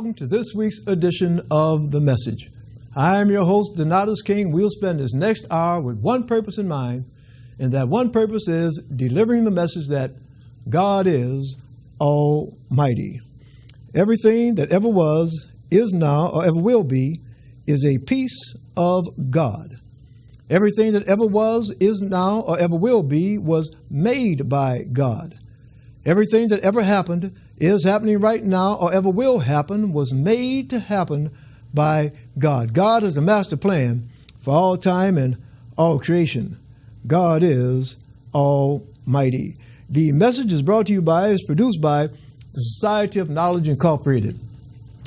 welcome to this week's edition of The Message. I am your host, Donatus King. We'll spend this next hour with one purpose in mind, and that one purpose is delivering the message that God is Almighty. Everything that ever was, is now, or ever will be, is a piece of God. Everything that ever was, is now, or ever will be, was made by God. Everything that ever happened, is happening right now, or ever will happen, was made to happen by God. God is the master plan for all time and all creation. God is Almighty. The message is produced by the Society of Knowledge Incorporated.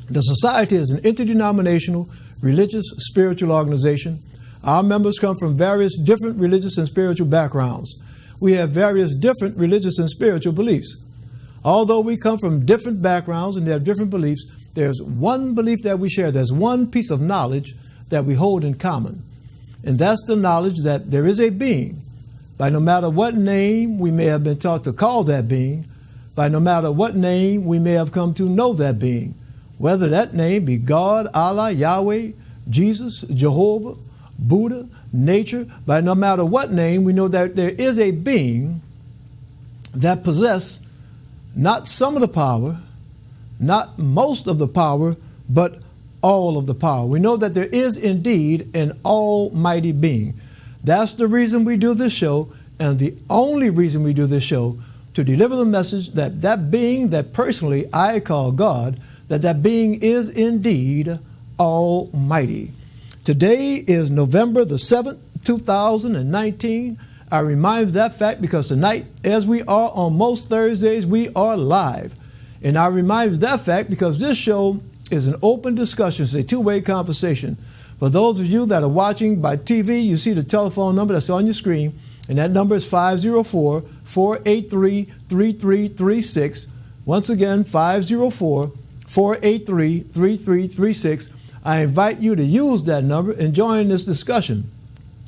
The Society is an interdenominational, religious, spiritual organization. Our members come from various different religious and spiritual backgrounds. We have various different religious and spiritual beliefs. Although we come from different backgrounds and have different beliefs, there's one belief that we share. There's one piece of knowledge that we hold in common. And that's the knowledge that there is a being. By no matter what name we may have been taught to call that being, by no matter what name we may have come to know that being, whether that name be God, Allah, Yahweh, Jesus, Jehovah, Buddha, nature, by no matter what name, we know that there is a being that possesses not some of the power, not most of the power, but all of the power. We know that there is indeed an almighty being. That's the reason we do this show, and the only reason we do this show, to deliver the message that that being that personally I call God, that being is indeed almighty. Today is November the 7th, 2019. I remind that fact because tonight, as we are on most Thursdays, we are live. And I remind that fact because this show is an open discussion. It's a two-way conversation. For those of you that are watching by TV, you see the telephone number that's on your screen, and that number is 504-483-3336. Once again, 504-483-3336. I invite you to use that number and join this discussion.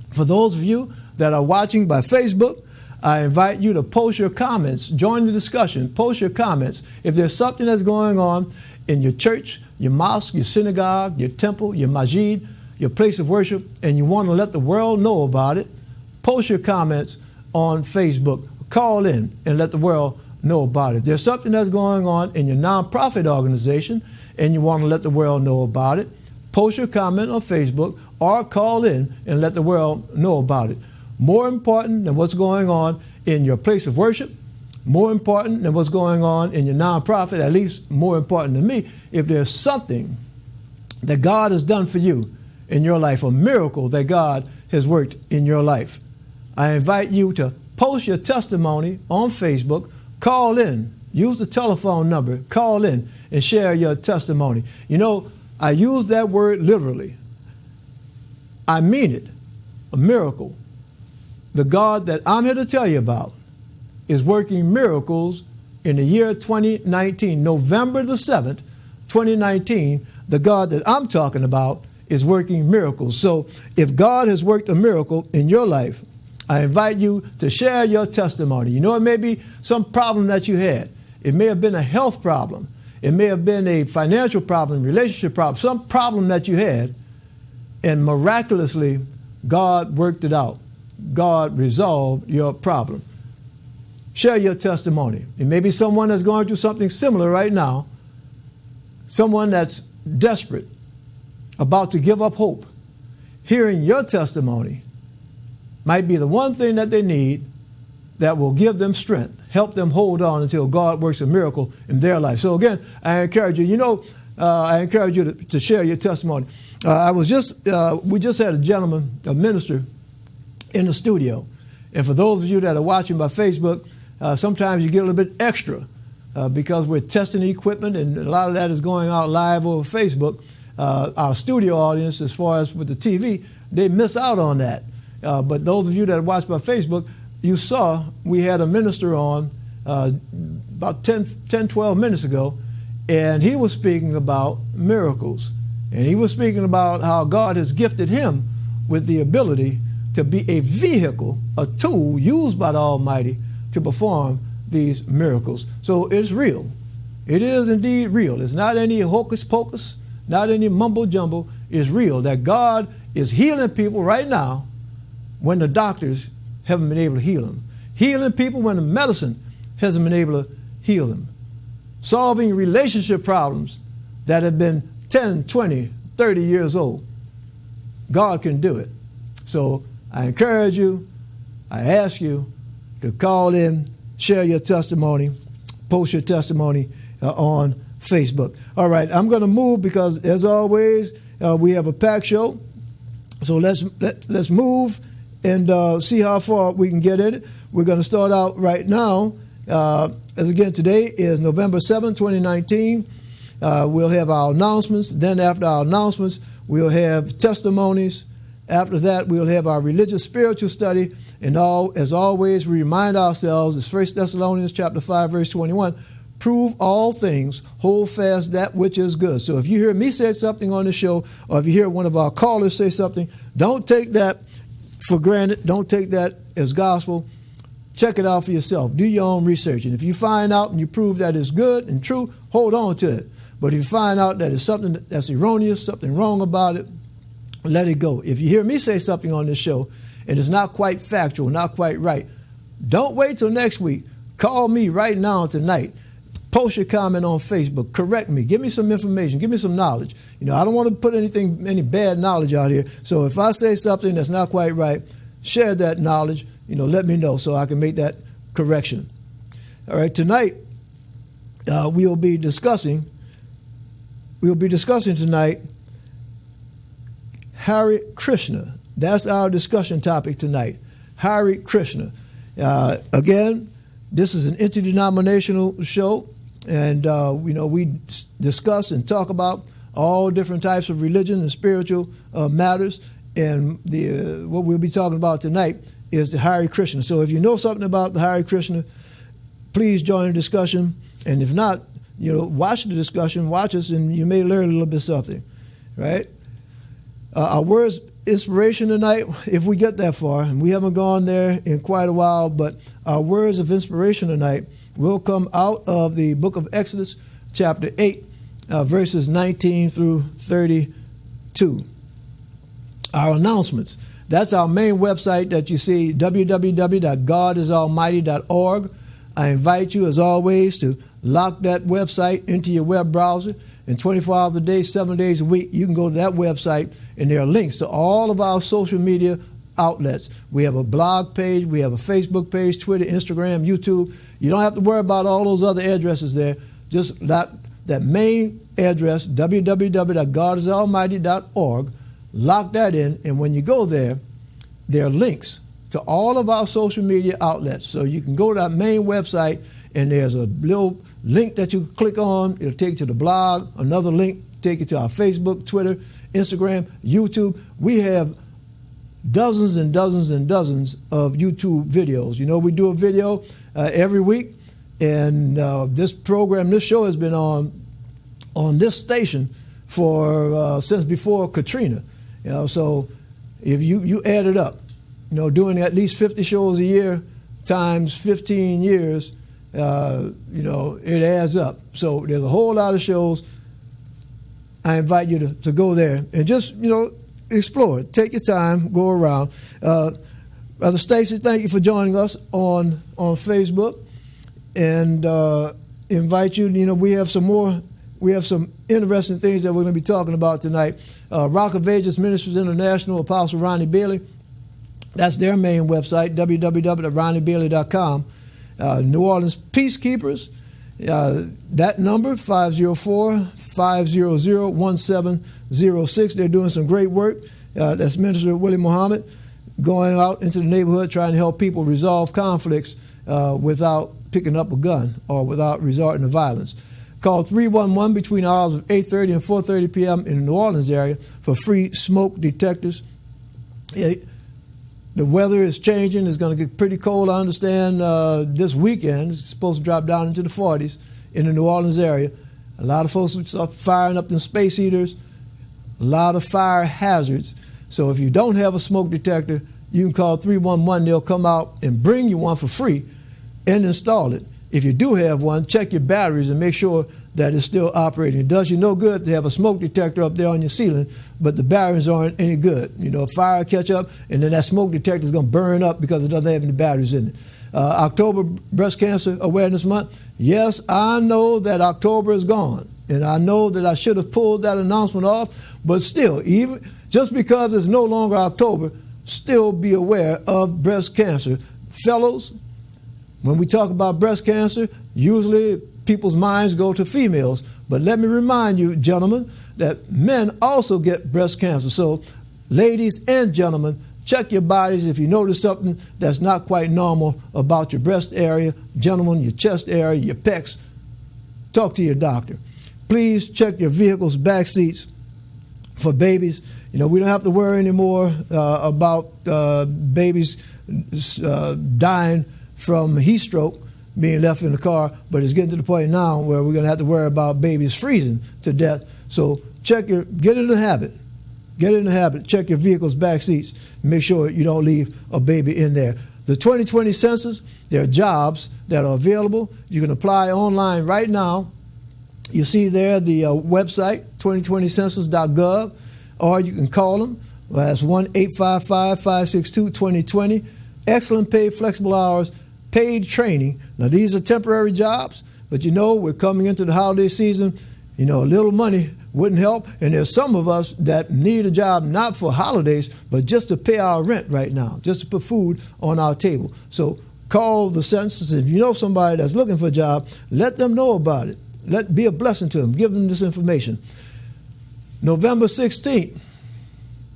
For those of you that are watching by Facebook, I invite you to post your comments, join the discussion, post your comments. If there's something that's going on in your church, your mosque, your synagogue, your temple, your masjid, your place of worship, and you want to let the world know about it, post your comments on Facebook. Call in and let the world know about it. If there's something that's going on in your nonprofit organization and you want to let the world know about it, post your comment on Facebook or call in and let the world know about it. More important than what's going on in your place of worship, more important than what's going on in your nonprofit, at least more important to me, if there's something that God has done for you in your life, a miracle that God has worked in your life, I invite you to post your testimony on Facebook, call in, use the telephone number, call in and share your testimony. You know, I use that word literally. I mean it, a miracle. The God that I'm here to tell you about is working miracles in the year 2019, November the 7th, 2019. The God that I'm talking about is working miracles. So if God has worked a miracle in your life, I invite you to share your testimony. You know, it may be some problem that you had. It may have been a health problem. It may have been a financial problem, relationship problem, some problem that you had, and miraculously, God worked it out. God resolved your problem. Share your testimony. It may be someone that's going through something similar right now, someone that's desperate, about to give up hope. Hearing your testimony might be the one thing that they need that will give them strength, help them hold on until God works a miracle in their life. So again, I encourage you, I encourage you to share your testimony. We just had a gentleman, a minister, in the studio. And for those of you that are watching by Facebook, sometimes you get a little bit extra because we're testing the equipment and a lot of that is going out live over Facebook. Our studio audience, as far as with the TV, they miss out on that. But those of you that watch by Facebook, you saw we had a minister on about 12 minutes ago, and he was speaking about miracles. And he was speaking about how God has gifted him with the ability to be a vehicle, a tool used by the Almighty to perform these miracles. So it's real. It is indeed real. It's not any hocus pocus, not any mumbo jumbo. It's real that God is healing people right now when the doctors haven't been able to heal them. Healing people when the medicine hasn't been able to heal them. Solving relationship problems that have been 10, 20, 30 years old. God can do it. So I encourage you, I ask you to call in, share your testimony, post your testimony on Facebook. All right, I'm going to move because, as always, we have a packed show. So let's move and see how far we can get in it. We're going to start out right now. As again, today is November 7, 2019. We'll have our announcements. Then after our announcements, we'll have testimonies. After that, we'll have our religious spiritual study. And as always, we remind ourselves, it's 1 Thessalonians chapter 5, verse 21, prove all things, hold fast that which is good. So if you hear me say something on the show, or if you hear one of our callers say something, don't take that for granted. Don't take that as gospel. Check it out for yourself. Do your own research. And if you find out and you prove that it's good and true, hold on to it. But if you find out that it's something that's erroneous, something wrong about it, let it go. If you hear me say something on this show and it's not quite factual, not quite right, don't wait till next week. Call me right now tonight. Post your comment on Facebook. Correct me. Give me some information. Give me some knowledge. I don't want to put any bad knowledge out here. So if I say something that's not quite right, share that knowledge. Let me know so I can make that correction. All right. Tonight, we'll be discussing tonight Hare Krishna. That's our discussion topic tonight. Hare Krishna. Again, this is an interdenominational show, and we discuss and talk about all different types of religion and spiritual matters. And what we'll be talking about tonight is the Hare Krishna. So if you know something about the Hare Krishna, please join the discussion. And if not, watch the discussion, watch us, and you may learn a little bit something, right? Our words inspiration tonight, if we get that far, and we haven't gone there in quite a while, but our words of inspiration tonight will come out of the book of Exodus, chapter 8, verses 19 through 32. Our announcements. That's our main website that you see, www.godisalmighty.org. I invite you, as always, to lock that website into your web browser. And 24 hours a day, 7 days a week, you can go to that website, and there are links to all of our social media outlets. We have a blog page, we have a Facebook page, Twitter, Instagram, YouTube. You don't have to worry about all those other addresses there. Just that main address, www.godisalmighty.org. Lock that in, and when you go there are links to all of our social media outlets. So you can go to that main website, and there's a little link that you click on. It'll take you to the blog. Another link take you to our Facebook, Twitter, Instagram, YouTube. We have dozens and dozens and dozens of YouTube videos. We do a video every week, and this show has been on this station for since before Katrina. So if you add it up, doing at least 50 shows a year times 15 years, it adds up. So there's a whole lot of shows. I invite you to go there and just, explore it. Take your time, go around. Brother Stacy, thank you for joining us on Facebook, and invite you. We have some interesting things that we're going to be talking about tonight. Rock of Ages Ministries International, Apostle Ronnie Bailey. That's their main website, www.ronniebailey.com. New Orleans Peacekeepers, that number, 504-500-1706. They're doing some great work. That's Minister Willie Muhammad, going out into the neighborhood trying to help people resolve conflicts without picking up a gun or without resorting to violence. Call 311 between the hours of 8:30 and 4:30 p.m. in the New Orleans area for free smoke detectors. The weather is changing. It's going to get pretty cold, I understand, this weekend. It's supposed to drop down into the 40s in the New Orleans area. A lot of folks are firing up them space heaters, a lot of fire hazards. So if you don't have a smoke detector, you can call 311. They'll come out and bring you one for free and install it. if you do have one, check your batteries and make sure that it's still operating. It does you no good to have a smoke detector up there on your ceiling, but the batteries aren't any good. You know, fire catch up, and then that smoke detector is going to burn up because it doesn't have any batteries in it. October Breast Cancer Awareness Month. Yes, I know that October is gone, and I know that I should have pulled that announcement off, but still, even just because it's no longer October, still be aware of breast cancer. Fellows, when we talk about breast cancer, usually people's minds go to females, but let me remind you, gentlemen, that men also get breast cancer. So, ladies and gentlemen, check your bodies if you notice something that's not quite normal about your breast area, gentlemen, your chest area, your pecs. Talk to your doctor. Please check your vehicle's back seats for babies. You know, we don't have to worry anymore about babies dying from heat stroke being left in the car, but it's getting to the point now where we're going to have to worry about babies freezing to death. So get in the habit. Get in the habit. Check your vehicle's back seats. Make sure you don't leave a baby in there. The 2020 census, there are jobs that are available. You can apply online right now. You see there the website, 2020census.gov, or you can call them. That's 1-855-562-2020. Excellent pay, flexible hours, paid training. Now, these are temporary jobs, but you know, we're coming into the holiday season. You know, a little money wouldn't help. And there's some of us that need a job not for holidays, but just to pay our rent right now, just to put food on our table. So call the census. If you know somebody that's looking for a job, let them know about it. Be a blessing to them. Give them this information. November 16th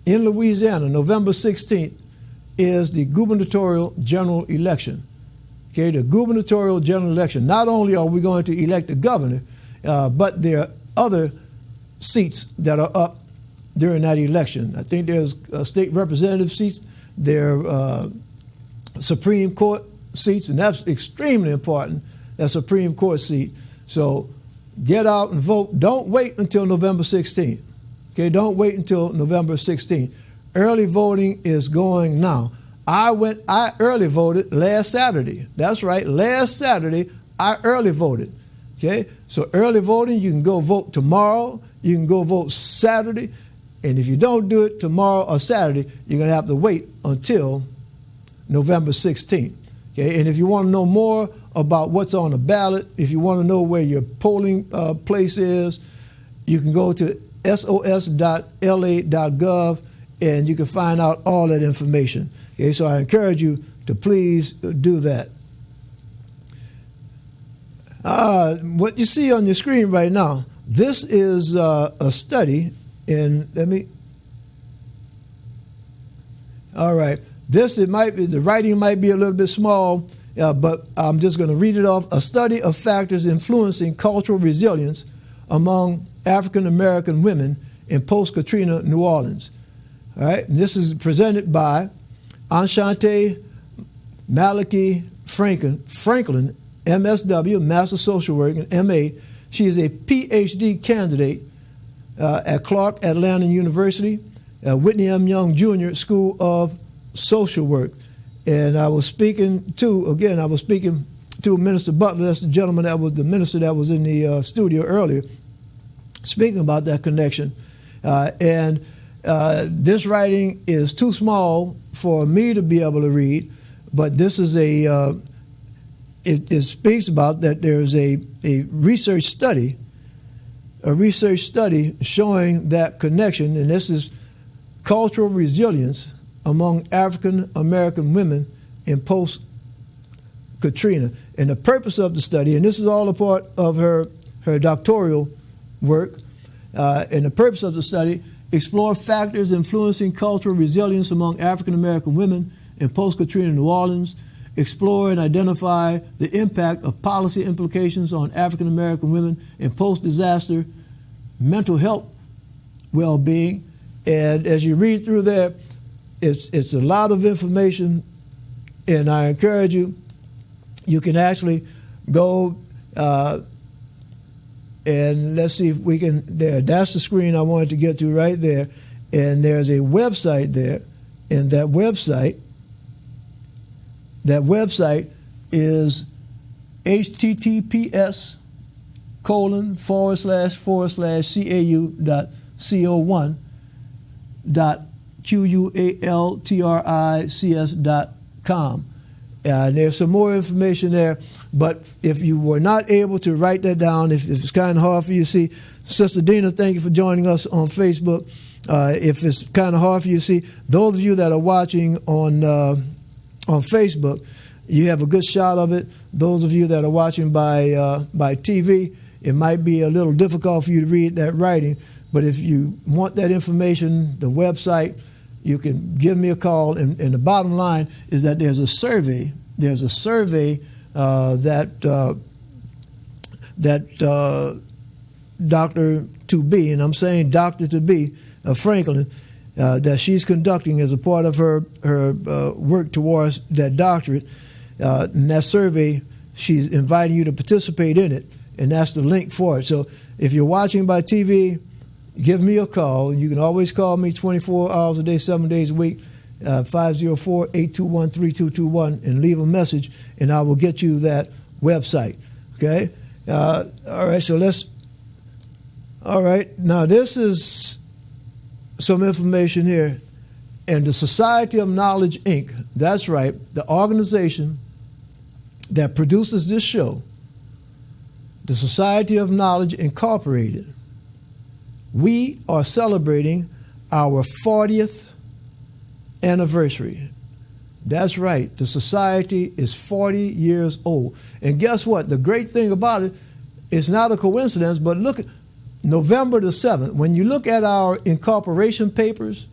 in Louisiana, November 16th is the gubernatorial general election. Okay, the gubernatorial general election. Not only are we going to elect the governor, but there are other seats that are up during that election. I think there's state representative seats, there are Supreme Court seats, and that's extremely important, that Supreme Court seat. So get out and vote. Don't wait until November 16th. Okay, don't wait until November 16th. Early voting is going now. I early voted last Saturday. That's right, last Saturday I early voted. Okay, so early voting, you can go vote tomorrow, you can go vote Saturday, and if you don't do it tomorrow or Saturday, you're going to have to wait until November 16th. Okay, and if you want to know more about what's on the ballot, if you want to know where your polling place is, you can go to sos.la.gov and you can find out all that information. Okay, so I encourage you to please do that. What you see on your screen right now, this is a study in, all right, the writing might be a little bit small, but I'm just going to read it off. A study of factors influencing cultural resilience among African American women in post-Katrina New Orleans. All right, and this is presented by Enchante Maliki Franklin, MSW, Master Social Work, and MA. She is a PhD candidate at Clark Atlanta University, Whitney M. Young Jr. School of Social Work. And I was speaking to Minister Butler. That's the gentleman that was the minister that was in the studio earlier, speaking about that connection. This writing is too small for me to be able to read, but this is it speaks about that there's a research study showing that connection, and this is cultural resilience among African American women in post-Katrina. And the purpose of the study, and this is all a part of her doctoral work, and the purpose of the study, explore factors influencing cultural resilience among African American women in post-Katrina New Orleans, explore and identify the impact of policy implications on African American women in post-disaster mental health well-being. And as you read through there, it's a lot of information, and I encourage you, you can actually go and let's see if we can, that's the screen I wanted to get to right there. And there's a website there, and that website is https://cau.cau.QUALTRICS.com. There's some more information there, but if you were not able to write that down, if it's kind of hard for you to see, Sister Dina, thank you for joining us on Facebook. If it's kind of hard for you to see, those of you that are watching on Facebook, you have a good shot of it. Those of you that are watching by TV, it might be a little difficult for you to read that writing, but if you want that information, the website, you can give me a call. And the bottom line is that there's a survey. There's a survey that Dr. To Be, and I'm saying Dr. To Be, Franklin, that she's conducting as a part of her work towards that doctorate. And that survey, she's inviting you to participate in it, and that's the link for it. So if you're watching by TV, give me a call. You can always call me 24 hours a day, 7 days a week, 504-821-3221, and leave a message, and I will get you that website. Okay? All right, so all right, now this is some information here. And the Society of Knowledge, Inc., that's right, the organization that produces this show, the Society of Knowledge Incorporated, we are celebrating our 40th anniversary. That's right, the society is 40 years old. And guess what? The great thing about it, it's not a coincidence, but look at November the 7th. When you look at our incorporation papers,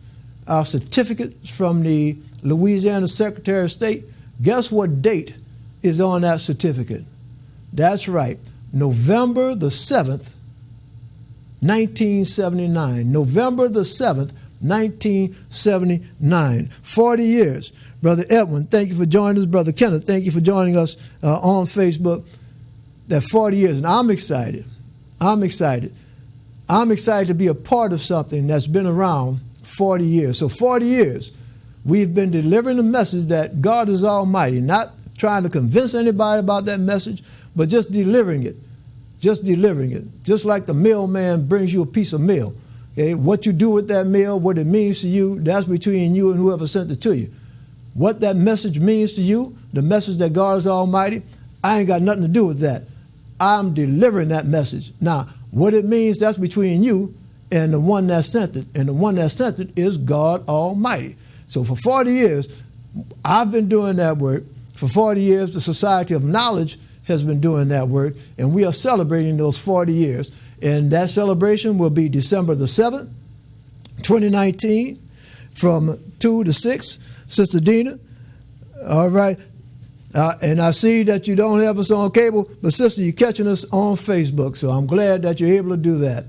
our certificates from the Louisiana Secretary of State, guess what date is on that certificate? That's right, November the 7th, 1979. November the 7th, 1979. 40 years. Brother Edwin, thank you for joining us. Brother Kenneth, thank you for joining us on Facebook. That 40 years. And I'm excited. I'm excited to be a part of something that's been around 40 years. So 40 years, we've been delivering a message that God is almighty, not trying to convince anybody about that message, but just delivering it. Just delivering it. Just like the mailman brings you a piece of mail. Okay? What you do with that mail, what it means to you, that's between you and whoever sent it to you. What that message means to you, the message that God is almighty, I ain't got nothing to do with that. I'm delivering that message. Now, what it means, that's between you and the one that sent it. And the one that sent it is God Almighty. So for 40 years, I've been doing that work. For 40 years, the Society of Knowledge has been doing that work. And we are celebrating those 40 years. And that celebration will be December the 7th, 2019, from 2 to 6. Sister Dina, all right. And I see that you don't have us on cable, but Sister, you're catching us on Facebook, so I'm glad that you're able to do that.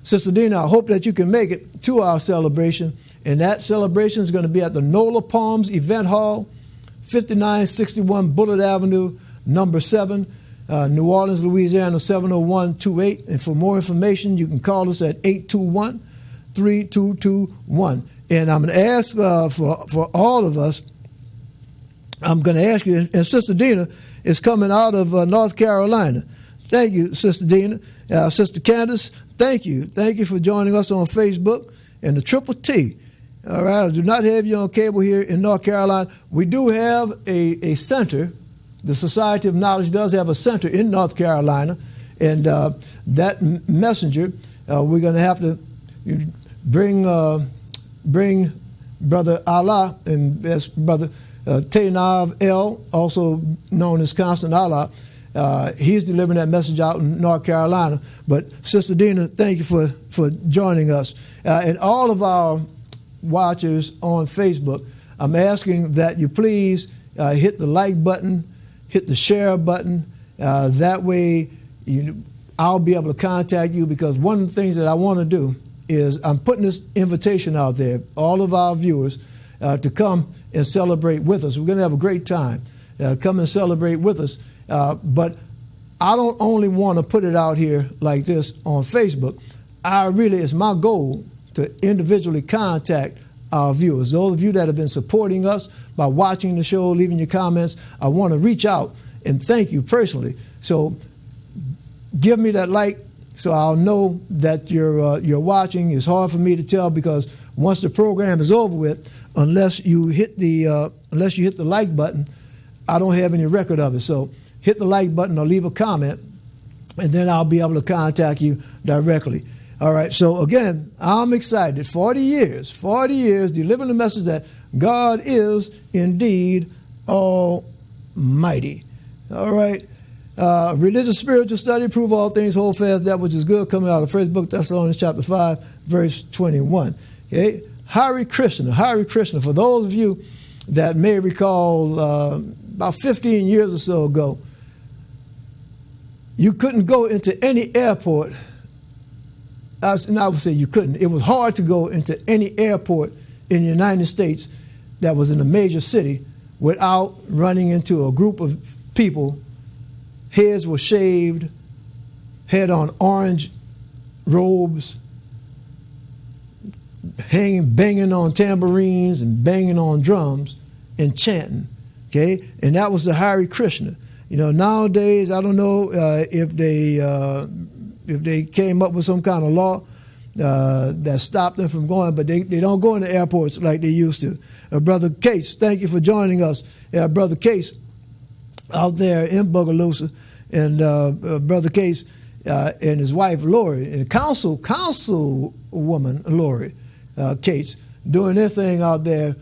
Sister Dina, I hope that you can make it to our celebration, and that celebration is going to be at the Nola Palms Event Hall, 5961 Bullitt Avenue, number 7, New Orleans, Louisiana, 70128. And for more information, you can call us at 821-3221. And I'm going to ask for all of us, I'm going to ask you, and Sister Dina is coming out of North Carolina. Thank you, Sister Dina. Sister Candace, thank you. Thank you for joining us on Facebook. And the Triple T. All right, I do not have you on cable here in North Carolina. We do have a center. The Society of Knowledge does have a center in North Carolina. And that messenger, we're going to have to bring Brother Allah and Brother Tainav El, also known as Constant Allah. He's delivering that message out in North Carolina. But Sister Dina, thank you for joining us. And all of our watchers on Facebook, I'm asking that you please hit the like button, hit the share button. That way I'll be able to contact you, because one of the things that I want to do is I'm putting this invitation out there, all of our viewers, to come and celebrate with us. We're going to have a great time. Come and celebrate with us. But I don't only want to put it out here like this on Facebook. It's my goal to individually contact our viewers. Those of you that have been supporting us by watching the show, leaving your comments, I want to reach out and thank you personally. So give me that like so I'll know that you're watching. It's hard for me to tell because once the program is over with, unless you hit the like button, I don't have any record of it. So hit the like button or leave a comment, and then I'll be able to contact you directly. All right, so again, I'm excited. 40 years, delivering the message that God is indeed almighty. All right, religious spiritual study, prove all things, hold fast that which is good, coming out of 1 Book Thessalonians chapter 5, verse 21. Okay, Hare Krishna, for those of you that may recall about 15 years or so ago, you couldn't go into any airport. I would say you couldn't. It was hard to go into any airport in the United States that was in a major city without running into a group of people. Heads were shaved, had on orange robes, banging on tambourines and banging on drums and chanting. Okay, and that was the Hare Krishna. You know, nowadays I don't know if they came up with some kind of law that stopped them from going, but they don't go into airports like they used to. Brother Case, thank you for joining us. Brother Case out there in Bogalusa, and Brother Case and his wife Lori, and councilwoman Lori Case, doing their thing out there,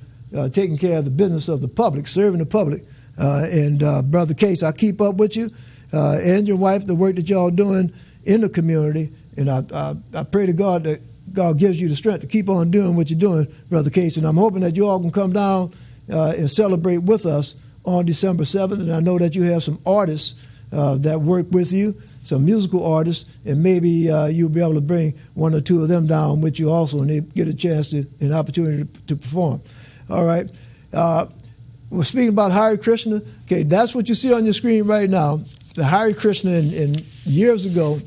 taking care of the business of the public, serving the public. And Brother Case, I keep up with you and your wife, the work that y'all doing in the community, and I pray to God that God gives you the strength to keep on doing what you're doing, Brother Case, and I'm hoping that you all can come down and celebrate with us on December 7th, and I know that you have some artists that work with you, some musical artists, and maybe you'll be able to bring one or two of them down with you also, and they get a chance an opportunity to perform. All right. We're speaking about Hare Krishna. Okay, that's what you see on your screen right now. The Hare Krishna, and years ago,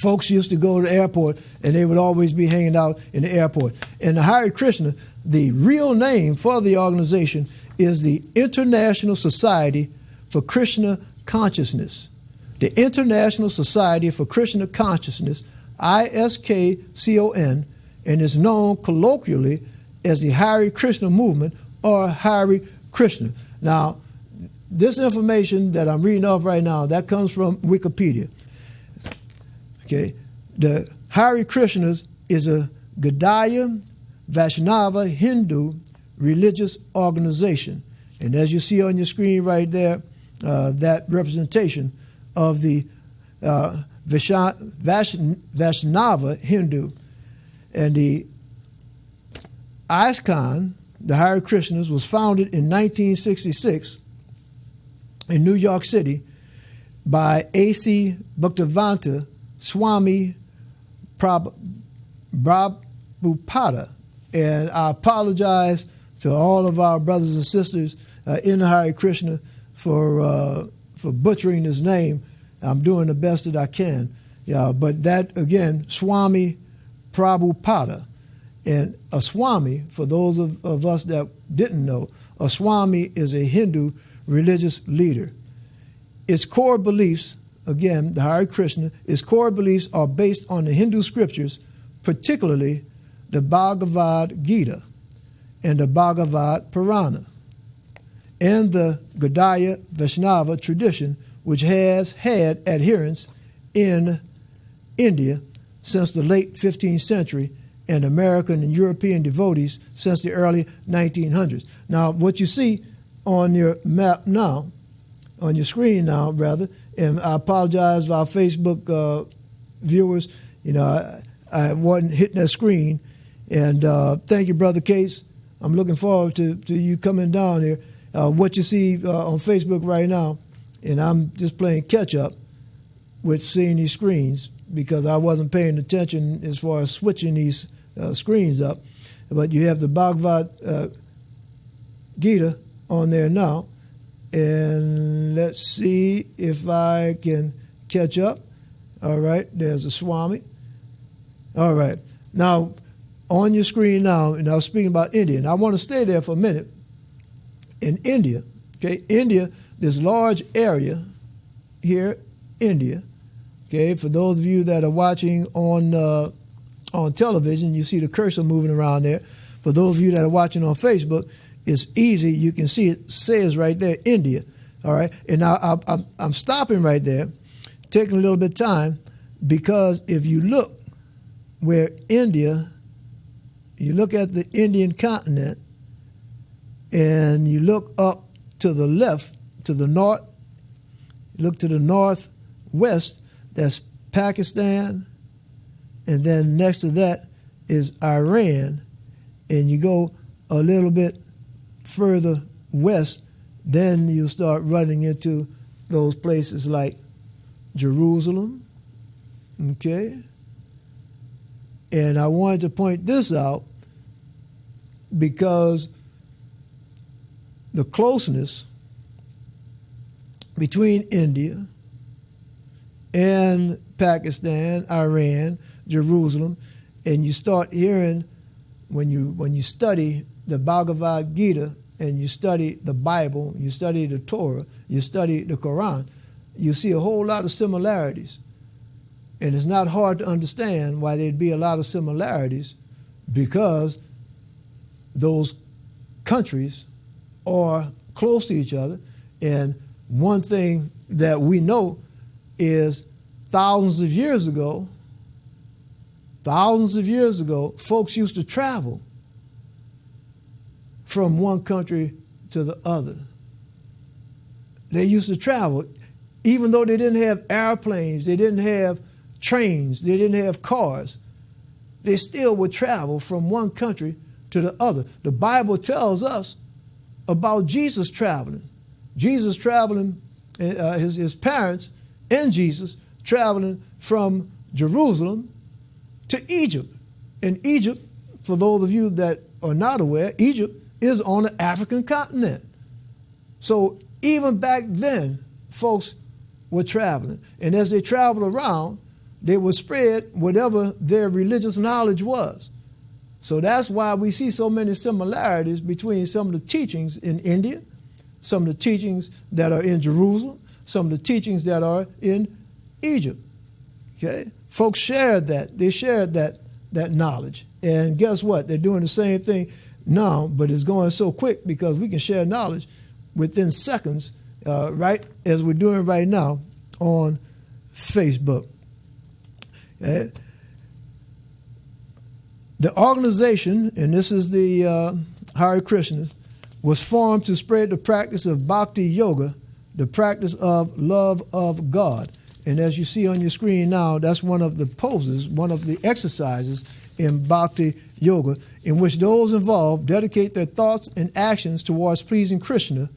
folks used to go to the airport, and they would always be hanging out in the airport. And the Hare Krishna, the real name for the organization is the International Society for Krishna Consciousness. The International Society for Krishna Consciousness, ISKCON, and is known colloquially as the Hare Krishna movement or Hare Krishna. Now, this information that I'm reading off right now, that comes from Wikipedia. Okay, the Hare Krishnas is a Gaudiya Vaishnava Hindu religious organization. And as you see on your screen right there, that representation of the Vaishnava Hindu. And the ISKCON, the Hare Krishnas, was founded in 1966 in New York City by A.C. Bhaktivedanta Swami Prabhupada. And I apologize to all of our brothers and sisters in the Hare Krishna for butchering his name. I'm doing the best that I can. But that, again, Swami Prabhupada. And a Swami, for those of us that didn't know, a Swami is a Hindu religious leader. Its core beliefs, again, the Hare Krishna, its core beliefs are based on the Hindu scriptures, particularly the Bhagavad Gita and the Bhagavad Purana, and the Gaudiya Vaishnava tradition, which has had adherents in India since the late 15th century, and American and European devotees since the early 1900s. Now, what you see on your map now, on your screen now, rather, and I apologize to our Facebook viewers, I wasn't hitting that screen, and thank you, Brother Case. I'm looking forward to you coming down here. What you see on Facebook right now, and I'm just playing catch up with seeing these screens because I wasn't paying attention as far as switching these screens up. But you have the Bhagavad Gita on there now. And let's see if I can catch up. All right, there's a Swami. All right. Now, on your screen now, and I was speaking about India, and I want to stay there for a minute. In India, okay, India, this large area here, India. Okay, for those of you that are watching on television, you see the cursor moving around there. For those of you that are watching on Facebook, it's easy. You can see it says right there, India. All right, and now I'm stopping right there, taking a little bit of time, because if you look where India, you look at the Indian continent, and you look up to the left, to the north, look to the northwest, that's Pakistan, and then next to that is Iran, and you go a little bit further west, then you'll start running into those places like Jerusalem, okay? And I wanted to point this out because the closeness between India and Pakistan, Iran, Jerusalem, and you start hearing when you study the Bhagavad Gita and you study the Bible, you study the Torah, you study the Quran, you see a whole lot of similarities. And it's not hard to understand why there'd be a lot of similarities, because those countries are close to each other. And one thing that we know is thousands of years ago, folks used to travel from one country to the other. They used to travel, even though they didn't have airplanes, they didn't have trains, they didn't have cars. They still would travel from one country to the other. The Bible tells us about Jesus traveling. Jesus traveling, his parents and Jesus traveling from Jerusalem to Egypt. And Egypt, for those of you that are not aware, Egypt is on the African continent. So even back then, folks were traveling. And as they traveled around, they would spread whatever their religious knowledge was. So that's why we see so many similarities between some of the teachings in India, some of the teachings that are in Jerusalem, some of the teachings that are in Egypt. Okay? Folks shared that. They shared that knowledge. And guess what? They're doing the same thing now, but it's going so quick because we can share knowledge within seconds, right as we're doing right now on Facebook. Okay? The organization, and this is the Hare Krishnas, was formed to spread the practice of bhakti yoga, the practice of love of God. And as you see on your screen now, that's one of the poses, one of the exercises in bhakti yoga, in which those involved dedicate their thoughts and actions towards pleasing Krishna,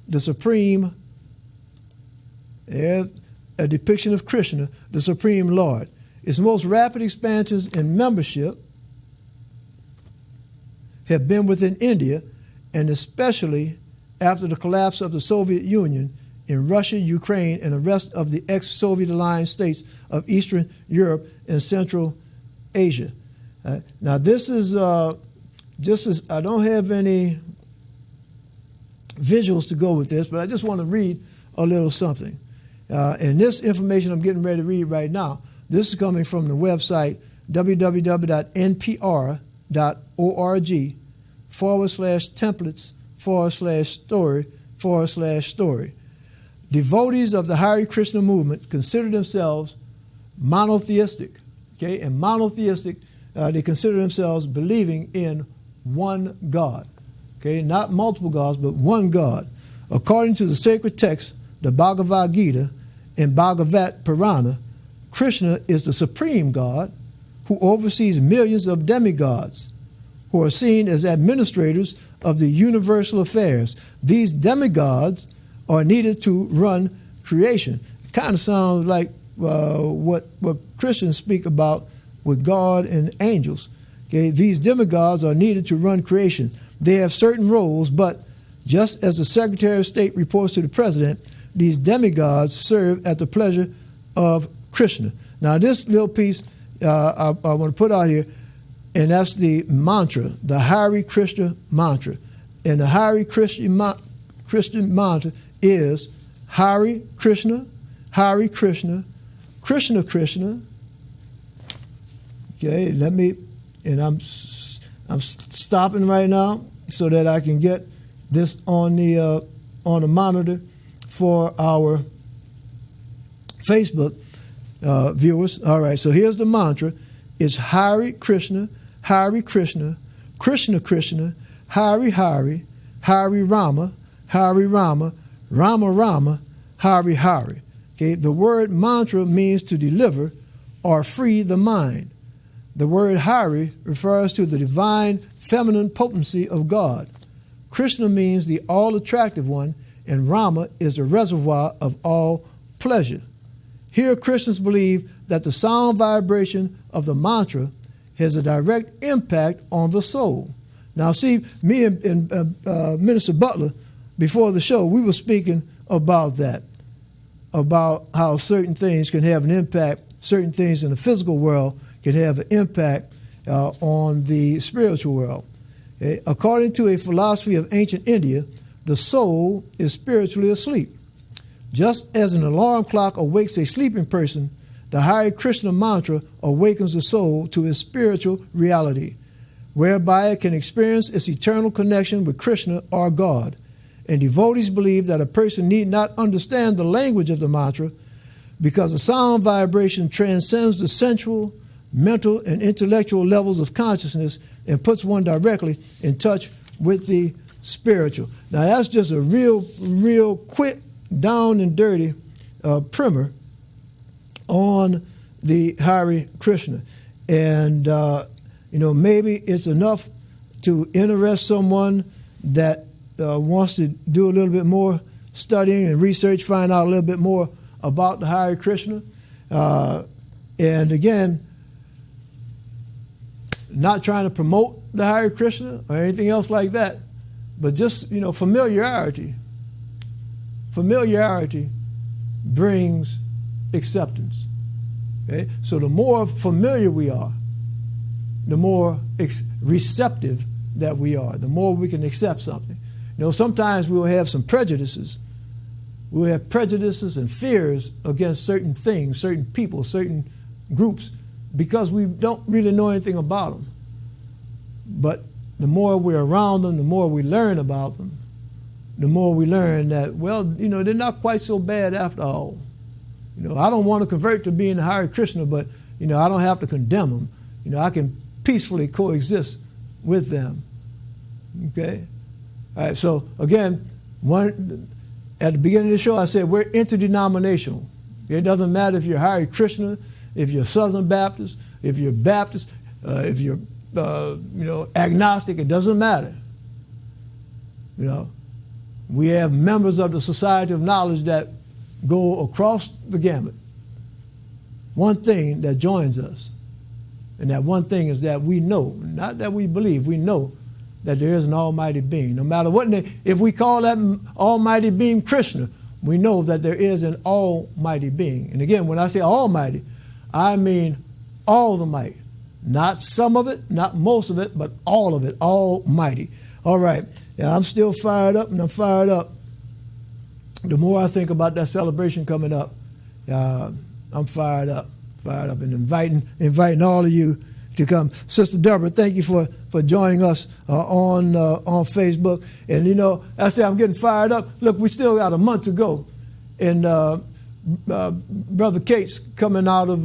the Supreme, a depiction of Krishna, the Supreme Lord. Its most rapid expansions in membership have been within India, and especially after the collapse of the Soviet Union in Russia, Ukraine, and the rest of the ex-Soviet aligned states of Eastern Europe and Central Asia. Now this is just as I don't have any visuals to go with this, but I just want to read a little something. And this information I'm getting ready to read right now, this is coming from the website www.npr.org/templates/story/story. Devotees of the Hare Krishna movement consider themselves monotheistic. Okay, and monotheistic, they consider themselves believing in one God. Okay, not multiple gods, but one God. According to the sacred text, the Bhagavad Gita and Bhagavat Purana, Krishna is the supreme God who oversees millions of demigods who are seen as administrators of the universal affairs. These demigods are needed to run creation. It kind of sounds like what Christians speak about with God and angels. Okay, these demigods are needed to run creation. They have certain roles, but just as the Secretary of State reports to the President, these demigods serve at the pleasure of Krishna. Now, this little piece I want to put out here, and that's the mantra, the Hare Krishna mantra. And the Hare Krishna mantra is Hare Krishna, Hare Krishna, Krishna Krishna. Okay, I'm stopping right now so that I can get this on the monitor for our Facebook viewers. All right, so here's the mantra. It's Hare Krishna, Hare Krishna, Krishna Krishna, Hare Hare, Hare Rama, Hare Rama, Rama Rama, Hare Hare. Okay, the word mantra means to deliver or free the mind. The word Hare refers to the divine feminine potency of God. Krishna means the all-attractive one, and Rama is the reservoir of all pleasure. Here, Christians believe that the sound vibration of the mantra has a direct impact on the soul. Now, see, me and Minister Butler, before the show, we were speaking about that, about how certain things can have an impact, certain things in the physical world can have an impact on the spiritual world. Okay? According to a philosophy of ancient India, the soul is spiritually asleep. Just as an alarm clock awakes a sleeping person, the Hare Krishna mantra awakens the soul to its spiritual reality, whereby it can experience its eternal connection with Krishna or God. And devotees believe that a person need not understand the language of the mantra because the sound vibration transcends the sensual, mental, and intellectual levels of consciousness and puts one directly in touch with the spiritual. Now, that's just a real quick, down and dirty primer on the Hare Krishna. And, maybe it's enough to interest someone that wants to do a little bit more studying and research, find out a little bit more about the Hare Krishna. And again, not trying to promote the Hare Krishna or anything else like that, but just, familiarity. Familiarity brings acceptance. Okay? So the more familiar we are, the more receptive that we are, the more we can accept something. Sometimes we'll have some prejudices. We'll have prejudices and fears against certain things, certain people, certain groups, because we don't really know anything about them. But the more we're around them, the more we learn about them, the more we learn that, they're not quite so bad after all. I don't want to convert to being a Hare Krishna, but, I don't have to condemn them. I can peacefully coexist with them. Okay? All right, so again, at the beginning of the show, I said we're interdenominational. It doesn't matter if you're Hare Krishna, if you're Southern Baptist, if you're Baptist, if you're, agnostic, it doesn't matter. We have members of the Society of Knowledge that go across the gamut. One thing that joins us, and that one thing is that we know, not that we believe, we know that there is an almighty being. No matter what, if we call that almighty being Krishna, we know that there is an almighty being. And again, when I say almighty, I mean all the might. Not some of it, not most of it, but all of it, almighty. All right. Yeah, I'm still fired up, and I'm fired up. The more I think about that celebration coming up, I'm fired up, and inviting all of you to come. Sister Deborah, thank you for joining us on Facebook. And, I say I'm getting fired up. Look, we still got a month to go. And Brother Cates coming out of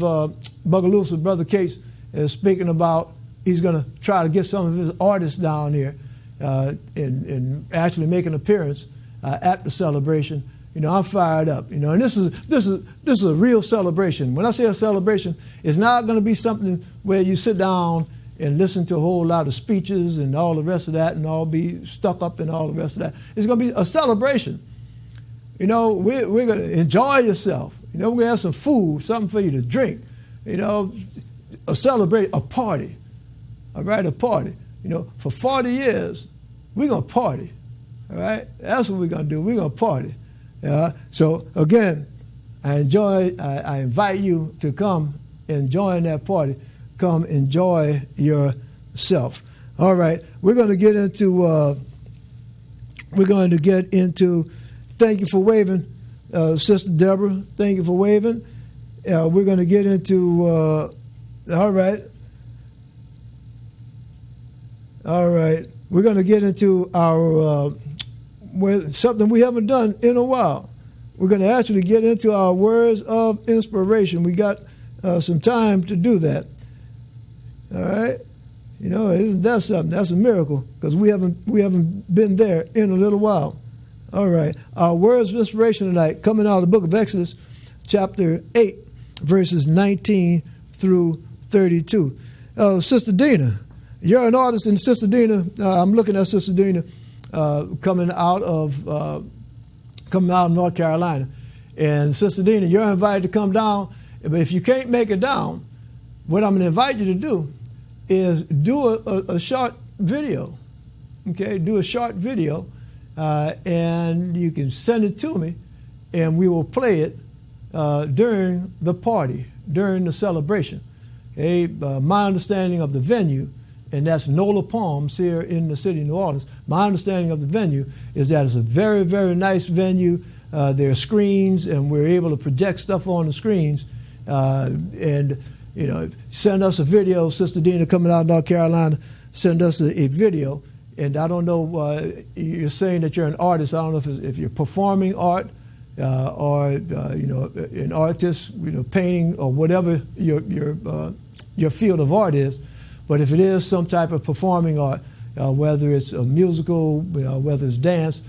Bogalusa, Brother Cates is speaking about he's going to try to get some of his artists down here and actually make an appearance at the celebration. I'm fired up. And this is a real celebration. When I say a celebration, it's not going to be something where you sit down and listen to a whole lot of speeches and all the rest of that, and all be stuck up and all the rest of that. It's going to be a celebration. We're going to enjoy yourself. We're going to have some food, something for you to drink. A party. All right, a party. For 40 years, we're going to party. All right, that's what we're going to do. We're going to party. So again, I invite you to come and join that party. Come enjoy yourself. All right, we're going to get into Thank you for waving, Sister Deborah. Thank you for waving. We're going to get into, all right. We're going to get into our, something we haven't done in a while. We're going to actually get into our words of inspiration. We got some time to do that. All right. You know, isn't that something? That's a miracle, because we haven't been there in a little while. All right. Our words of inspiration tonight, coming out of the book of Exodus, chapter 8, verses 19 through 32. Sister Dina, you're an artist, and Sister Dina, I'm looking at Sister Dina coming out of North Carolina. And Sister Dina, you're invited to come down. But if you can't make it down, what I'm going to invite you to do is do a short video. Okay, do a short video, and you can send it to me, and we will play it during the party, during the celebration. Okay, my understanding of the venue, and that's Nola Palms here in the city of New Orleans. My understanding of the venue is that it's a very, very nice venue. There are screens, and we're able to project stuff on the screens. And, you know, send us a video. Sister Dina coming out of North Carolina, send us a video. And I don't know, you're saying that you're an artist. I don't know if you're performing art or, you know, an artist, you know, painting or whatever your field of art is. But if it is some type of performing art, whether it's a musical, you know, whether it's dance,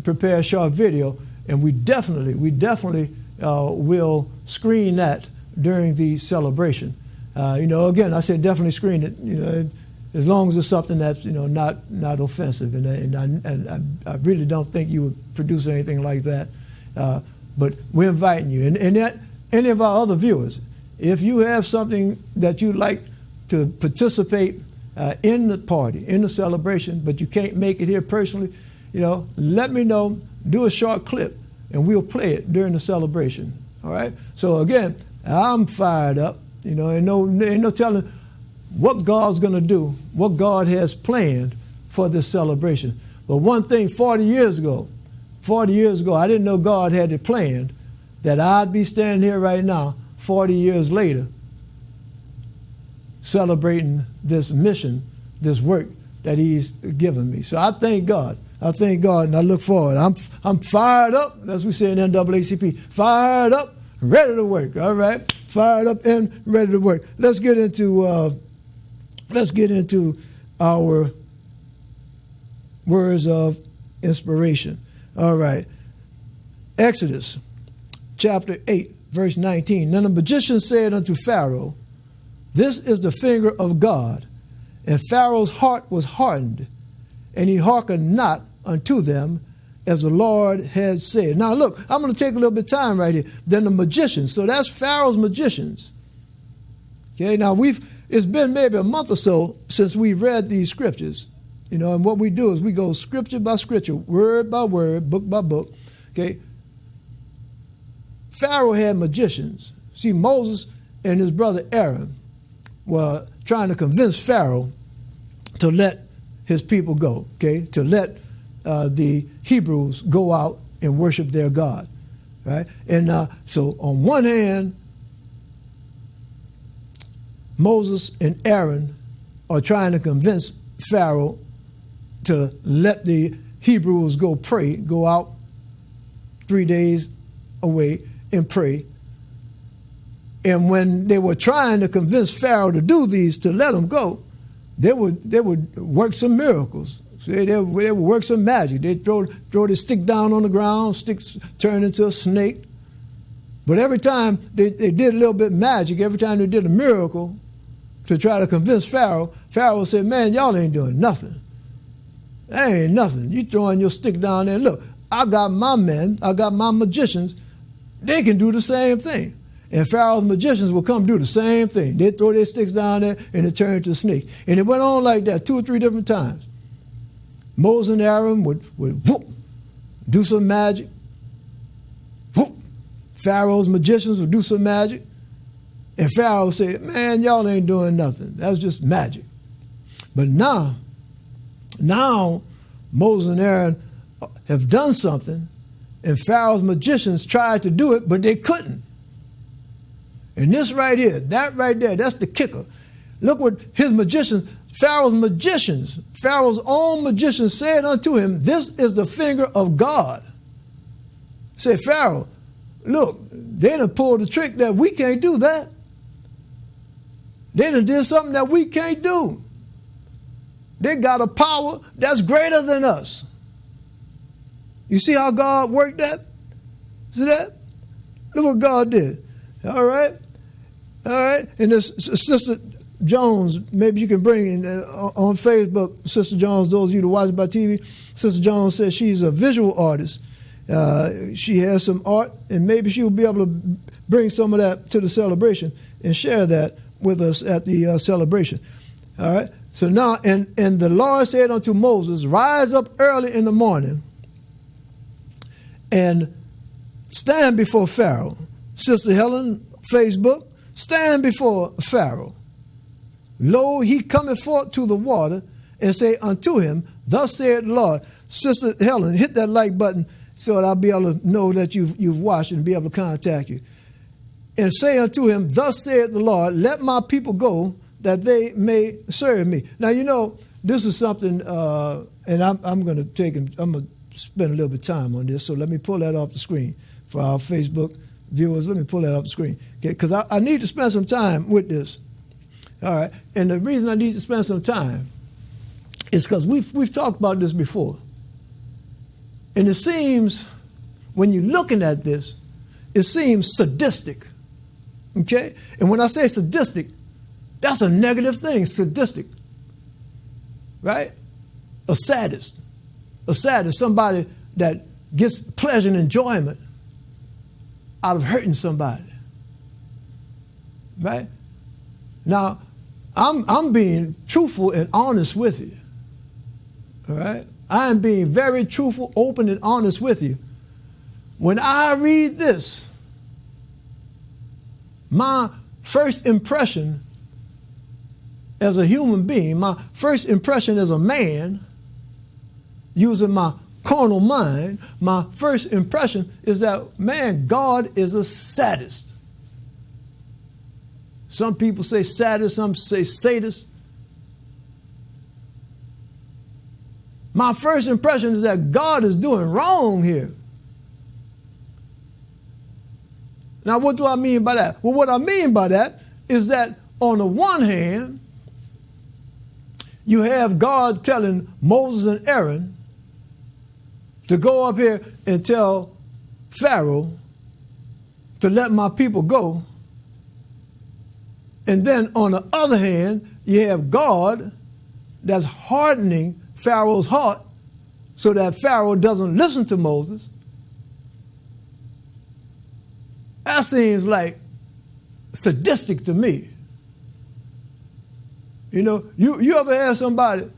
prepare a short video, and we definitely will screen that during the celebration. You know, again, I said definitely screen it. You know, as long as it's something that's, you know, not offensive, and I really don't think you would produce anything like that. But we're inviting you, and that any of our other viewers, if you have something that you'd like to participate in the party, in the celebration, but you can't make it here personally, you know, let me know. Do a short clip, and we'll play it during the celebration. All right. So again, I'm fired up. You know, ain't no telling what God's going to do, what God has planned for this celebration. But one thing, 40 years ago, I didn't know God had it planned that I'd be standing here right now, 40 years later, celebrating this mission, this work that He's given me. So I thank God. And I look forward. I'm fired up, as we say in NAACP, fired up, ready to work. All right, fired up and ready to work. Let's get into our words of inspiration. All right, Exodus chapter 8, verse 19. Then the magician said unto Pharaoh, "This is the finger of God." And Pharaoh's heart was hardened, and he hearkened not unto them as the Lord had said. Now look, I'm going to take a little bit of time right here. Then the magicians, so that's Pharaoh's magicians. Okay, now it's been maybe a month or so since we read these scriptures. You know, and what we do is we go scripture by scripture, word by word, book by book. Okay. Pharaoh had magicians. See, Moses and his brother Aaron were trying to convince Pharaoh to let his people go, okay, to let the Hebrews go out and worship their God, right? And so on one hand, Moses and Aaron are trying to convince Pharaoh to let the Hebrews go pray, go out 3 days away and pray. And when they were trying to convince Pharaoh to do these, to let them go, they would work some miracles. See, they would work some magic. They'd throw the stick down on the ground, sticks turn into a snake. But every time they did a little bit of magic, every time they did a miracle to try to convince Pharaoh, Pharaoh would say, "Man, y'all ain't doing nothing. That ain't nothing. You throwing your stick down there. Look, I got my men, I got my magicians. They can do the same thing." And Pharaoh's magicians will come do the same thing. They'd throw their sticks down there and it turned into a snake. And it went on like that 2 or 3 different times. Moses and Aaron would whoop, do some magic. Whoop. Pharaoh's magicians would do some magic. And Pharaoh would say, "Man, y'all ain't doing nothing. That's just magic." But now Moses and Aaron have done something And Pharaoh's magicians tried to do it, but they couldn't. And this right here, that right there, that's the kicker. Look what his magicians, Pharaoh's own magicians said unto him, this is the finger of God. Said, Pharaoh, look, they done pulled the trick that we can't do that. They done did something that we can't do. They got a power that's greater than us. You see how God worked that? See that? Look what God did. All right? All right? And this Sister Jones, maybe you can bring in on Facebook, Sister Jones, those of you that watch by TV, Sister Jones says she's a visual artist. She has some art, and maybe she'll be able to bring some of that to the celebration and share that with us at the celebration. All right? So now, and the Lord said unto Moses, rise up early in the morning and stand before Pharaoh. Sister Helen, Facebook, stand before Pharaoh. Lo, he cometh forth to the water, and say unto him, thus saith the Lord. Sister Helen, hit that like button so that I'll be able to know that you've watched and be able to contact you. And say unto him, thus saith the Lord, let my people go, that they may serve me. Now, you know, this is something, and I'm going to spend a little bit of time on this, so let me pull that off the screen for our Facebook viewers. Let me pull that off the screen, okay? Because I need to spend some time with this. All right, and the reason I need to spend some time is because we've talked about this before. And it seems, when you're looking at this, it seems sadistic, okay? And when I say sadistic, that's a negative thing, sadistic, right? A sadist, somebody that gets pleasure and enjoyment out of hurting somebody, right? Now, I'm being truthful and honest with you, all right? I am being very truthful, open, and honest with you. When I read this, my first impression as a human being, my first impression as a man, using my carnal mind, my first impression is that, man, God is a sadist. Some people say sadist, some say sadist. My first impression is that God is doing wrong here. Now, what do I mean by that? Well, what I mean by that is that on the one hand, you have God telling Moses and Aaron to go up here and tell Pharaoh to let my people go. And then on the other hand, you have God that's hardening Pharaoh's heart so that Pharaoh doesn't listen to Moses. That seems like sadistic to me. You know, you ever had somebody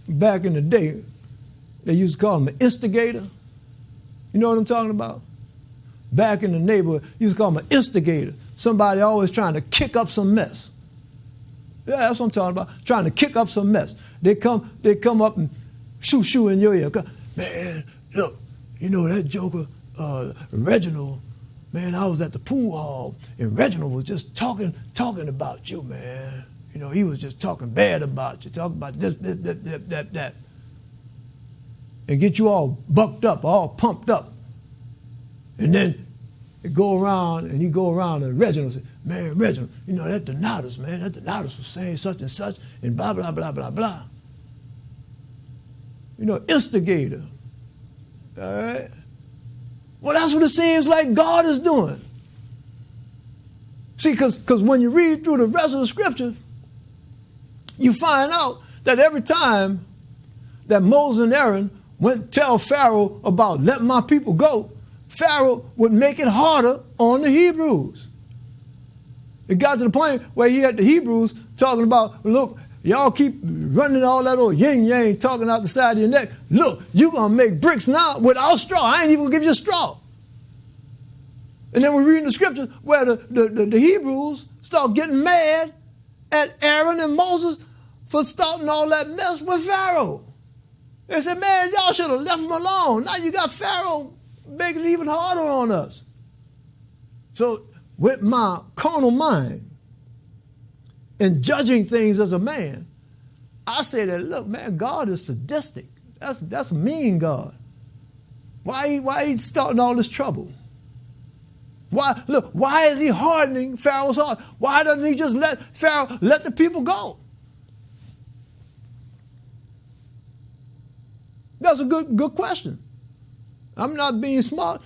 back in the day, they used to call them an instigator? You know what I'm talking about? Back in the neighborhood, used to call them an instigator. Somebody always trying to kick up some mess. Yeah, that's what I'm talking about. Trying to kick up some mess. They come up and shoo in your ear. Man, look, you know that joker, Reginald, man, I was at the pool hall and Reginald was just talking about you, man. You know, he was just talking bad about you, talking about this, that. And get you all bucked up, all pumped up. And then you go around and Reginald said, man, Reginald, you know, that Donatus, man, that Donatus was saying such and such and blah, blah, blah, blah, blah. You know, instigator. All right? Well, that's what it seems like God is doing. See, because when you read through the rest of the scriptures, you find out that every time that Moses and Aaron went to tell Pharaoh about let my people go, Pharaoh would make it harder on the Hebrews. It got to the point where he had the Hebrews talking about, look, y'all keep running all that old yin-yang talking out the side of your neck. Look, you're going to make bricks now without straw. I ain't even going to give you a straw. And then we read in the scriptures where the Hebrews start getting mad at Aaron and Moses for starting all that mess with Pharaoh. They said, man, y'all should have left him alone. Now you got Pharaoh making it even harder on us. So with my carnal mind and judging things as a man, I say that, look, man, God is sadistic. That's a mean God. Why he starting all this trouble? Why is he hardening Pharaoh's heart? Why doesn't he just let Pharaoh let the people go? That's a good question. I'm not being smart,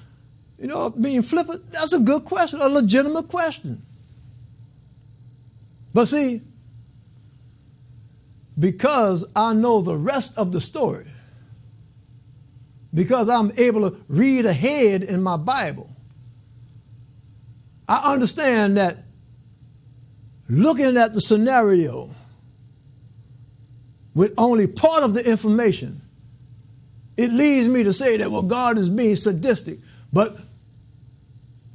being flippant. That's a good question, a legitimate question. But see, because I know the rest of the story, because I'm able to read ahead in my Bible, I understand that looking at the scenario with only part of the information, it leads me to say that, well, God is being sadistic. But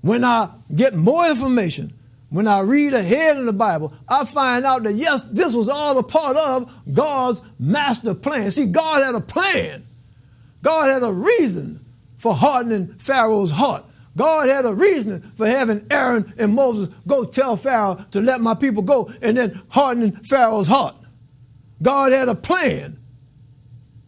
when I get more information, when I read ahead in the Bible, I find out that, yes, this was all a part of God's master plan. See, God had a plan. God had a reason for hardening Pharaoh's heart. God had a reason for having Aaron and Moses go tell Pharaoh to let my people go and then hardening Pharaoh's heart. God had a plan.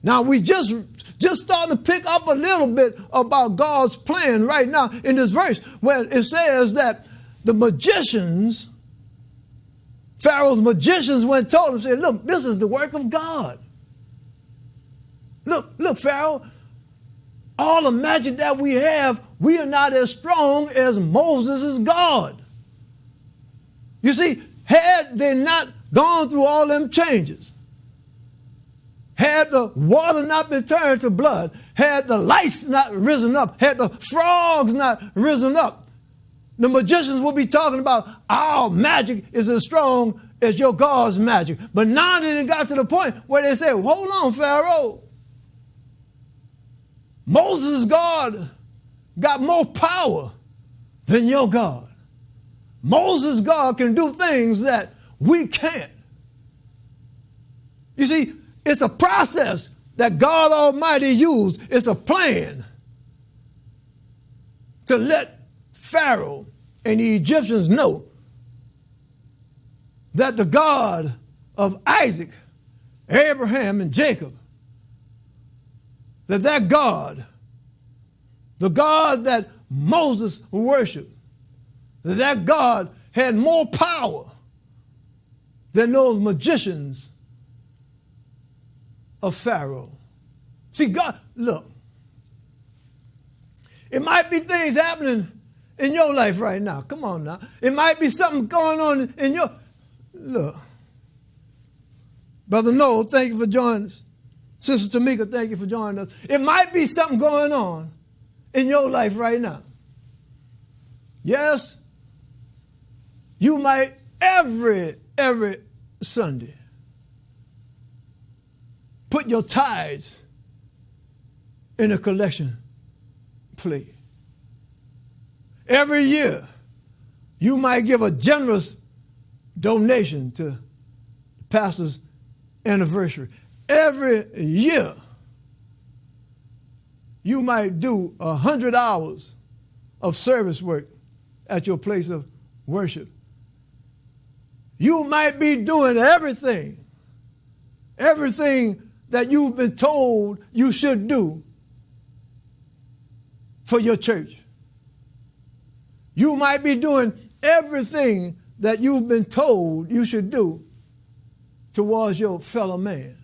Now we just starting to pick up a little bit about God's plan right now in this verse where it says that the magicians, Pharaoh's magicians went and told him, said, look, this is the work of God. Look, Pharaoh, all the magic that we have, we are not as strong as Moses' God. You see, had they not gone through all them changes, had the water not been turned to blood, had the lights not risen up, had the frogs not risen up, the magicians will be talking about our magic is as strong as your God's magic. But now they got to the point where they say, hold on, Pharaoh. Moses' God got more power than your God. Moses' God can do things that we can't. You see, it's a process that God Almighty used. It's a plan to let Pharaoh and the Egyptians know that the God of Isaac, Abraham, and Jacob, that God, the God that Moses worshiped, that God had more power than those magicians of Pharaoh. See, God, look, it might be things happening in your life right now. Come on now. It might be something going on in your, look. Brother Noel, thank you for joining us. Sister Tamika, thank you for joining us. It might be something going on in your life right now. Yes, you might every Sunday put your tithes in a collection plate. Every year, you might give a generous donation to the pastor's anniversary. Every year, you might do 100 hours of service work at your place of worship. You might be doing everything that you've been told you should do for your church. You might be doing everything that you've been told you should do towards your fellow man.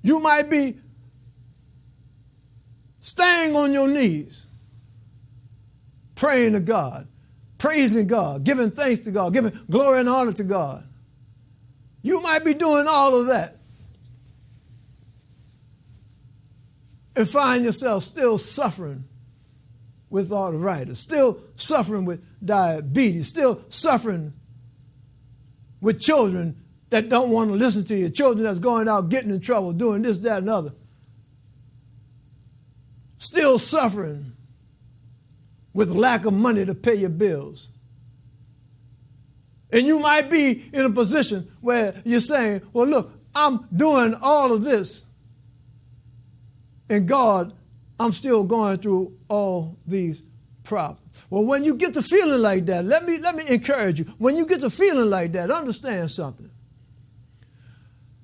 You might be staying on your knees, praying to God, praising God, giving thanks to God, giving glory and honor to God. You might be doing all of that and find yourself still suffering with arthritis, still suffering with diabetes, still suffering with children that don't want to listen to you, children that's going out getting in trouble, doing this, that, and other. Still suffering with lack of money to pay your bills. And you might be in a position where you're saying, well, look, I'm doing all of this, and God, I'm still going through all these problems. Well, when you get to feeling like that, let me encourage you. When you get to feeling like that, understand something.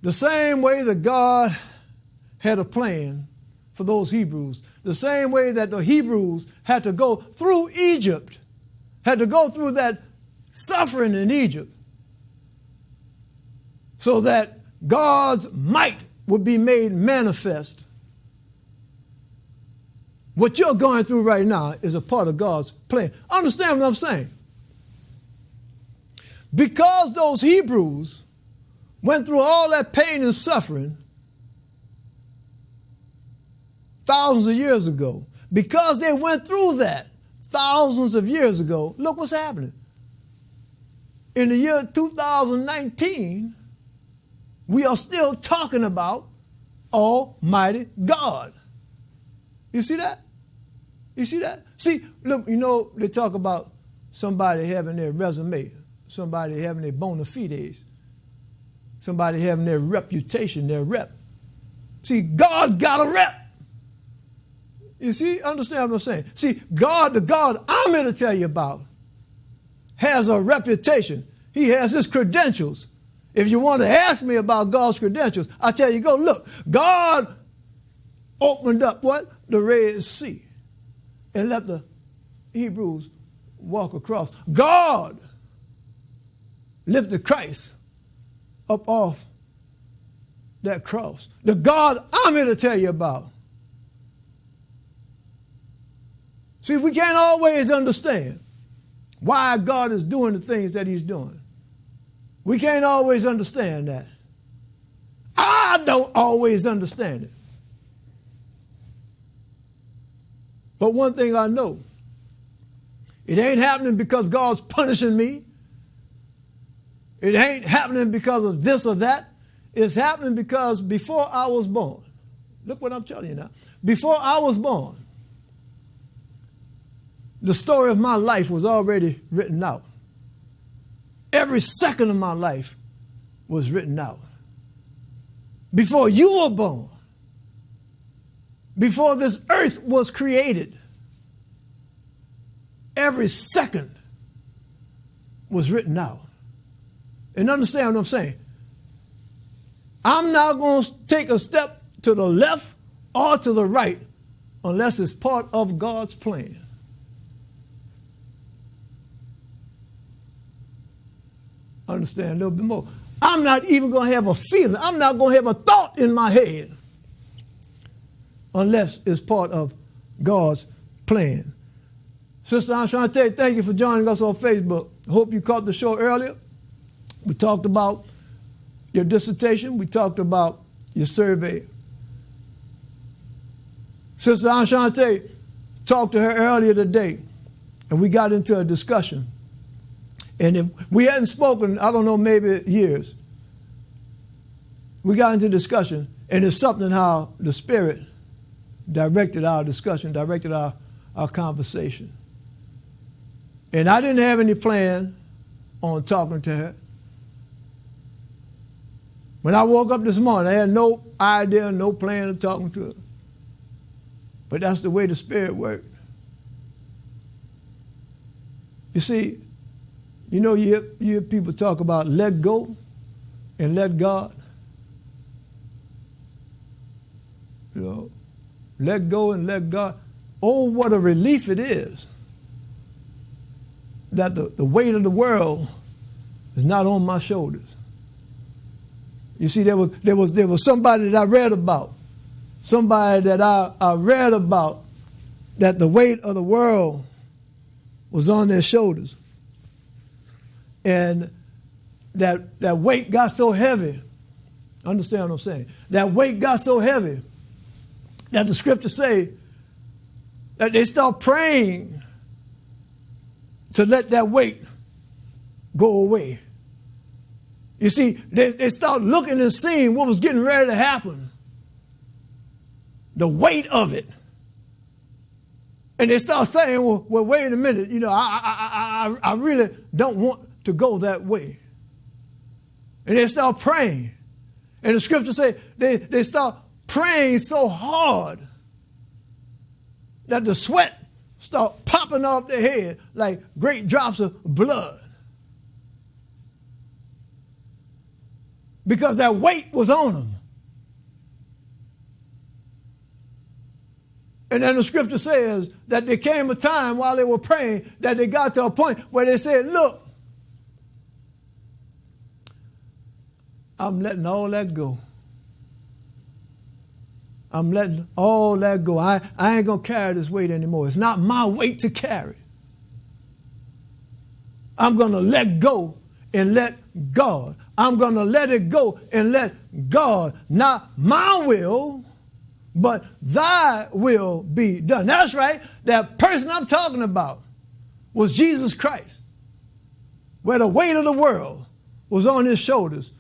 The same way that God had a plan for those Hebrews, the same way that the Hebrews had to go through Egypt, had to go through that suffering in Egypt, so that God's might would be made manifest. What you're going through right now is a part of God's plan. Understand what I'm saying? Because those Hebrews went through all that pain and suffering thousands of years ago, because they went through that thousands of years ago, look what's happening. In the year 2019, we are still talking about Almighty God. You see that? You see that? See, look, you know, they talk about somebody having their resume, somebody having their bona fides, somebody having their reputation, their rep. See, God got a rep. You see, understand what I'm saying? See, God, the God I'm here to tell you about, has a reputation. He has his credentials. If you want to ask me about God's credentials, I tell you, go look. God opened up what? The Red Sea and let the Hebrews walk across. God lifted Christ up off that cross. The God I'm here to tell you about. See, we can't always understand why God is doing the things that he's doing. We can't always understand that. I don't always understand it. But one thing I know, it ain't happening because God's punishing me. It ain't happening because of this or that. It's happening because before I was born, look what I'm telling you now. Before I was born, the story of my life was already written out. Every second of my life was written out. Before you were born, before this earth was created, every second was written out. And understand what I'm saying. I'm not going to take a step to the left or to the right unless it's part of God's plan. Understand a little bit more. I'm not even going to have a feeling. I'm not going to have a thought in my head unless it's part of God's plan. Sister, I'm trying to tell you, thank you for joining us on Facebook. I hope you caught the show earlier. We talked about your dissertation. We talked about your survey. Sister, I'm trying to tell you, talked to her earlier today, and we got into a discussion. And if we hadn't spoken, I don't know, maybe years. We got into discussion, and it's something how the Spirit directed our discussion, directed our conversation. And I didn't have any plan on talking to her. When I woke up this morning, I had no idea, no plan of talking to her. But that's the way the Spirit worked. You see, you know, you hear people talk about let go and let God. You know, let go and let God. Oh, what a relief it is that the weight of the world is not on my shoulders. You see, there was somebody that I read about, somebody that I read about, that the weight of the world was on their shoulders. And that weight got so heavy. Understand what I'm saying? That weight got so heavy that the scriptures say that they start praying to let that weight go away. You see, they start looking and seeing what was getting ready to happen. The weight of it. And they start saying, well, wait a minute, you know, I really don't want to go that way. And they start praying. And the scripture say they start praying so hard that the sweat start popping off their head like great drops of blood. Because that weight was on them. And then the scripture says that there came a time while they were praying that they got to a point where they said, look, I'm letting all that go. I'm letting all that go. I ain't going to carry this weight anymore. It's not my weight to carry. I'm going to let go and let God. I'm going to let it go and let God. Not my will, but thy will be done. That's right. That person I'm talking about was Jesus Christ, where the weight of the world was on his shoulders.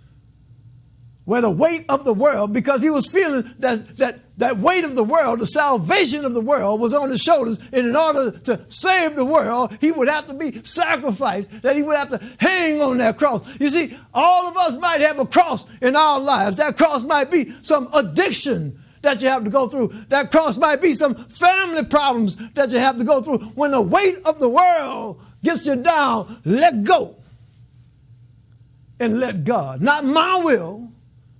Where the weight of the world, because he was feeling that weight of the world, the salvation of the world was on his shoulders. And in order to save the world, he would have to be sacrificed, that he would have to hang on that cross. You see, all of us might have a cross in our lives. That cross might be some addiction that you have to go through. That cross might be some family problems that you have to go through. When the weight of the world gets you down, let go and let God. Not my will,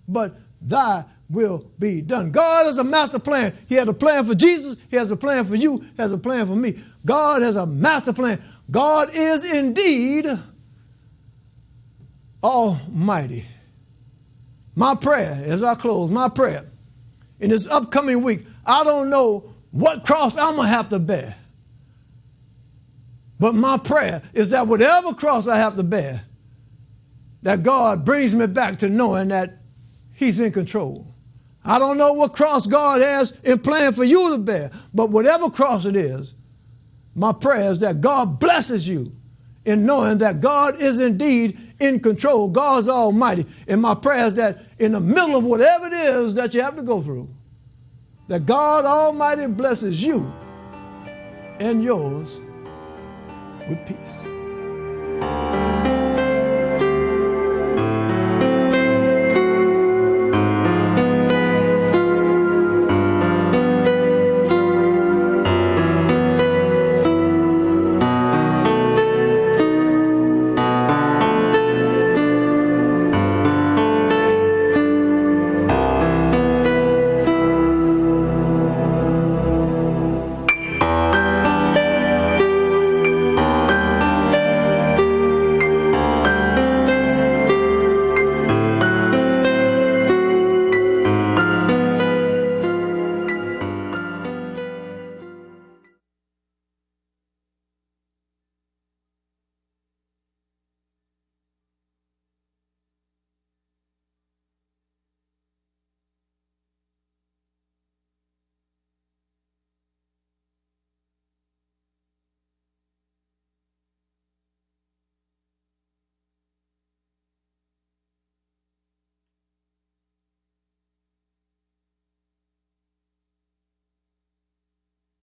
but thy will be done. God has a master plan. He has a plan for Jesus. He has a plan for you. He has a plan for me. God has a master plan. God is indeed almighty. My prayer, as I close, my prayer in this upcoming week, I don't know what cross I'm going to have to bear. But my prayer is that whatever cross I have to bear, that God brings me back to knowing that he's in control. I don't know what cross God has in plan for you to bear, but whatever cross it is, my prayer is that God blesses you in knowing that God is indeed in control. God's almighty. And my prayer is that in the middle of whatever it is that you have to go through, that God Almighty blesses you and yours with peace.